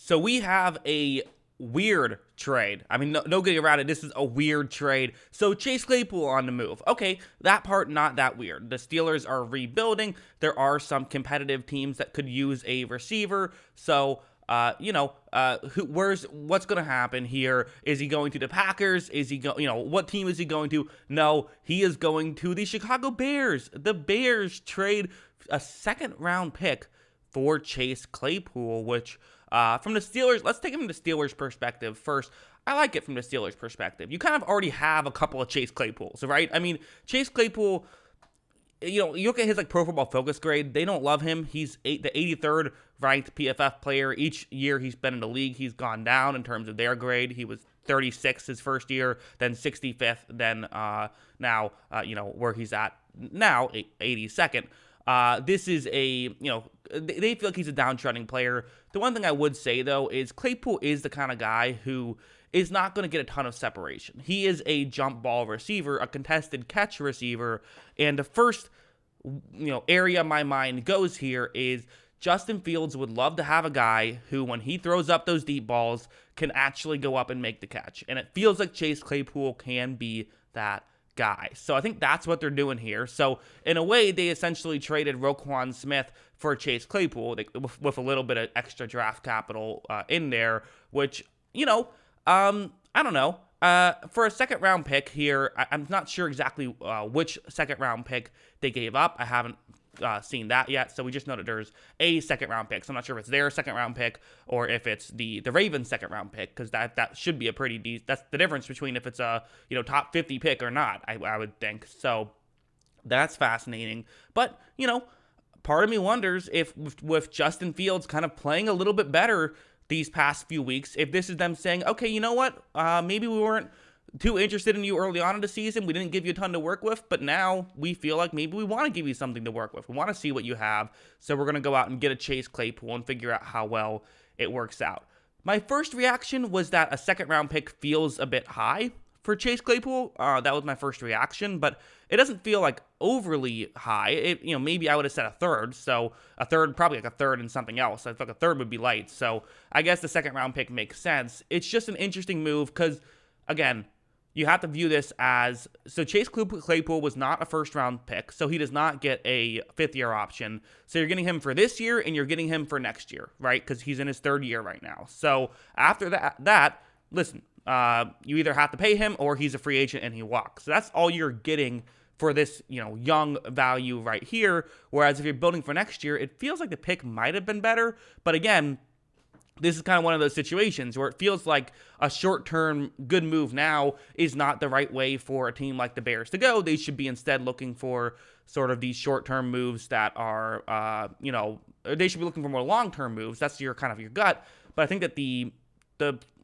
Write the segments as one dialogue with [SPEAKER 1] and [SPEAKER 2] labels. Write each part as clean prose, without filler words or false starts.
[SPEAKER 1] So we have a weird trade. I mean, no getting around it. This is a weird trade. So Chase Claypool on the move. Okay, that part not that weird. The Steelers are rebuilding. There are some competitive teams that could use a receiver. So what's going to happen here? Is he going to the Packers? Is he what team is he going to? No, he is going to the Chicago Bears. The Bears trade a second round pick for Chase Claypool, which from the Steelers, let's take it from the Steelers' perspective first. I like it from the Steelers' perspective. You kind of already have a couple of Chase Claypools, right? I mean, Chase Claypool, you look at his Pro Football Focus grade. They don't love him. He's the 83rd ranked PFF player. Each year he's been in the league, he's gone down in terms of their grade. He was 36th his first year, then 65th, then now where he's at now, 82nd. This is they feel like he's a downtrodden player. The one thing I would say, though, is Claypool is the kind of guy who is not going to get a ton of separation. He is a jump ball receiver, a contested catch receiver, and the first area my mind goes here is Justin Fields would love to have a guy who, when he throws up those deep balls, can actually go up and make the catch. And it feels like Chase Claypool can be that guy. So I think that's what they're doing here. So in a way, they essentially traded Roquan Smith for Chase Claypool with a little bit of extra draft capital in there, which, I don't know. For a second round pick here, I'm not sure exactly which second round pick they gave up. I haven't seen that yet, so we just know that there's a second round pick. So I'm not sure if it's their second round pick or if it's the Ravens second round pick, because that should be a pretty decent. That's the difference between if it's a top 50 pick or not. I would think so. That's fascinating, but part of me wonders if with Justin Fields kind of playing a little bit better these past few weeks, if this is them saying, okay, you know what, maybe we weren't too interested in you early on in the season. We didn't give you a ton to work with, but now we feel like maybe we want to give you something to work with. We want to see what you have, so we're going to go out and get a Chase Claypool and figure out how well it works out. My first reaction was that a second-round pick feels a bit high for Chase Claypool. That was my first reaction, but it doesn't feel like overly high. Maybe I would have said a third, so a third, probably like a third and something else. I feel like a third would be light, so I guess the second-round pick makes sense. It's just an interesting move because, again, you have to view this as, so Chase Claypool was not a first-round pick, so he does not get a fifth-year option. So you're getting him for this year, and you're getting him for next year, right? Because he's in his third year right now. So after that, listen, you either have to pay him or he's a free agent and he walks. So that's all you're getting for this, young value right here. Whereas if you're building for next year, it feels like the pick might have been better. But again, this is kind of one of those situations where it feels like a short-term good move now is not the right way for a team like the Bears to go. They should be instead looking for sort of these short-term moves that are, they should be looking for more long-term moves. That's your kind of your gut. But I think that the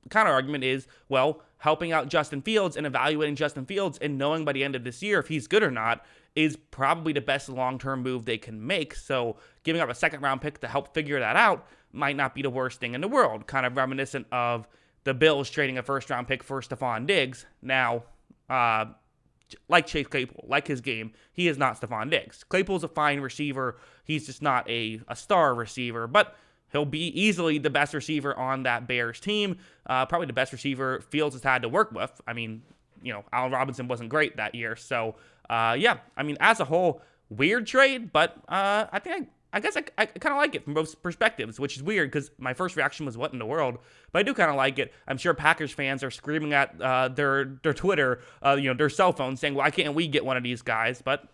[SPEAKER 1] counter argument is, well, helping out Justin Fields and evaluating Justin Fields and knowing by the end of this year if he's good or not is probably the best long-term move they can make. So giving up a second-round pick to help figure that out might not be the worst thing in the world. Kind of reminiscent of the Bills trading a first-round pick for Stephon Diggs. Now, like Chase Claypool, like his game, he is not Stephon Diggs. Claypool's a fine receiver. He's just not a star receiver, but he'll be easily the best receiver on that Bears team. Probably the best receiver Fields has had to work with. I mean, Allen Robinson wasn't great that year. So, as a whole, weird trade, but I guess I kind of like it from both perspectives, which is weird because my first reaction was, what in the world? But I do kind of like it. I'm sure Packers fans are screaming at their Twitter, their cell phone, saying, why can't we get one of these guys? But,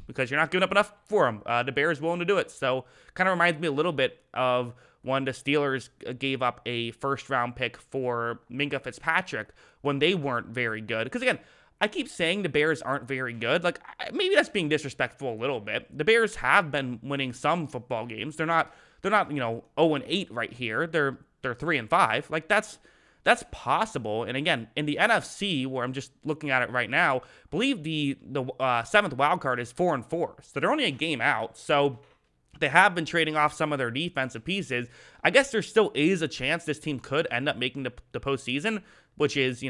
[SPEAKER 1] because you're not giving up enough for them. The Bears willing to do it. So kind of reminds me a little bit of when the Steelers gave up a first-round pick for Minkah Fitzpatrick when they weren't very good. Because, again, I keep saying the Bears aren't very good. Like, maybe that's being disrespectful a little bit. The Bears have been winning some football games. They're not 0-8 right here. They're 3-5. Like, that's possible. And again, in the NFC, where I'm just looking at it right now, I believe the seventh wild card is 4-4. So they're only a game out. So they have been trading off some of their defensive pieces. I guess there still is a chance this team could end up making the postseason, which is,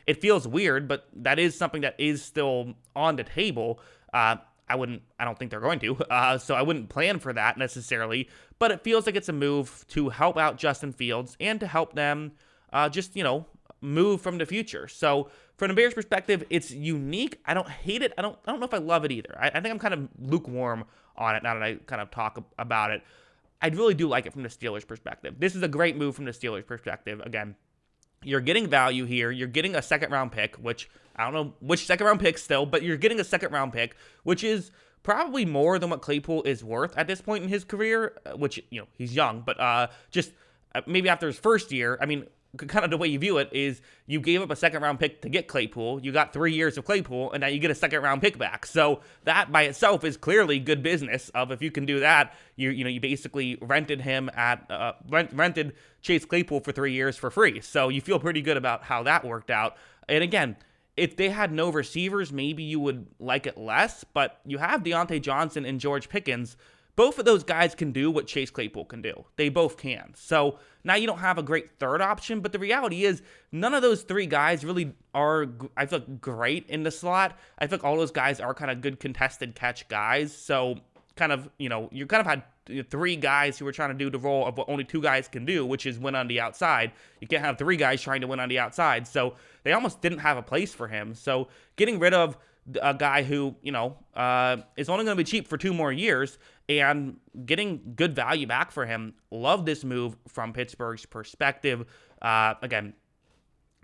[SPEAKER 1] it feels weird, but that is something that is still on the table. I don't think they're going to. So I wouldn't plan for that necessarily. But it feels like it's a move to help out Justin Fields and to help them just, move from the future. So from the Bears' perspective, it's unique. I don't hate it. I don't know if I love it either. I think I'm kind of lukewarm on it now that I kind of talk about it. I really do like it from the Steelers' perspective. This is a great move from the Steelers' perspective. Again, you're getting value here. You're getting a second-round pick, which I don't know which second-round pick still, but you're getting a second-round pick, which is probably more than what Claypool is worth at this point in his career, which, he's young, but just maybe after his first year, I mean, kind of the way you view it is you gave up a second-round pick to get Claypool. You got 3 years of Claypool, and now you get a second-round pick back. So that by itself is clearly good business. Of if you can do that, you basically rented him rented Chase Claypool for 3 years for free. So you feel pretty good about how that worked out. And again, if they had no receivers, maybe you would like it less. But you have Deontay Johnson and George Pickens. Both of those guys can do what Chase Claypool can do. They both can. So now you don't have a great third option, but the reality is none of those three guys really are, I feel like, great in the slot. I feel like all those guys are kind of good contested catch guys. So kind of, you kind of had three guys who were trying to do the role of what only two guys can do, which is win on the outside. You can't have three guys trying to win on the outside. So they almost didn't have a place for him. So getting rid of a guy who, is only going to be cheap for 2 more years and getting good value back for him. Love this move from Pittsburgh's perspective. Again,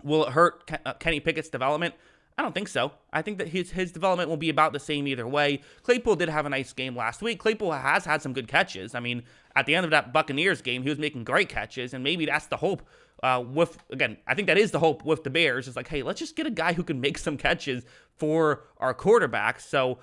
[SPEAKER 1] will it hurt Kenny Pickett's development? I don't think so. I think that his development will be about the same either way. Claypool did have a nice game last week. Claypool has had some good catches. I mean, at the end of that Buccaneers game, he was making great catches, and maybe that's the hope I think that is the hope with the Bears. It's like, hey, let's just get a guy who can make some catches for our quarterback. So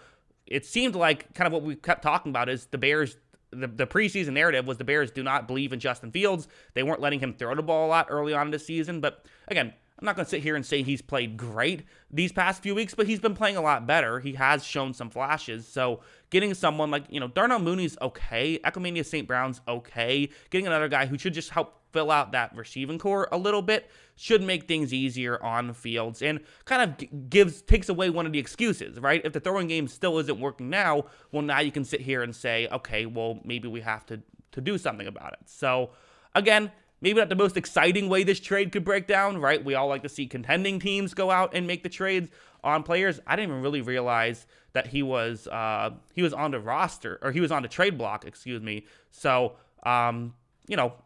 [SPEAKER 1] it seemed like kind of what we kept talking about is the Bears, the preseason narrative was the Bears do not believe in Justin Fields. They weren't letting him throw the ball a lot early on in the season. But again, I'm not going to sit here and say he's played great these past few weeks, but he's been playing a lot better. He has shown some flashes. So getting someone like, Darnell Mooney's okay. Equanimeous St. Brown's okay. Getting another guy who should just help fill out that receiving core a little bit should make things easier on Fields and kind of takes away one of the excuses, right? If the throwing game still isn't working now, well, now you can sit here and say, okay, well, maybe we have to do something about it. So again, maybe not the most exciting way this trade could break down, right? We all like to see contending teams go out and make the trades on players. I didn't even really realize that he was on the roster, or he was on the trade block, excuse me. So,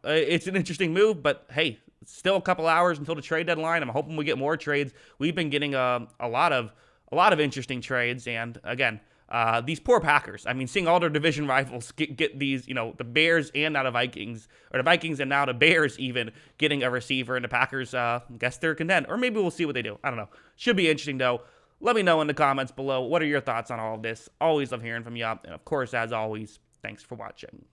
[SPEAKER 1] it's an interesting move, but hey, still a couple hours until the trade deadline. I'm hoping we get more trades. We've been getting a lot of interesting trades, and again, these poor Packers. I mean, seeing all their division rivals get these, the Bears and now the Vikings, or the Vikings and now the Bears even getting a receiver, and the Packers, guess they're content. Or maybe we'll see what they do. I don't know. Should be interesting, though. Let me know in the comments below. What are your thoughts on all of this? Always love hearing from you. And of course, as always, thanks for watching.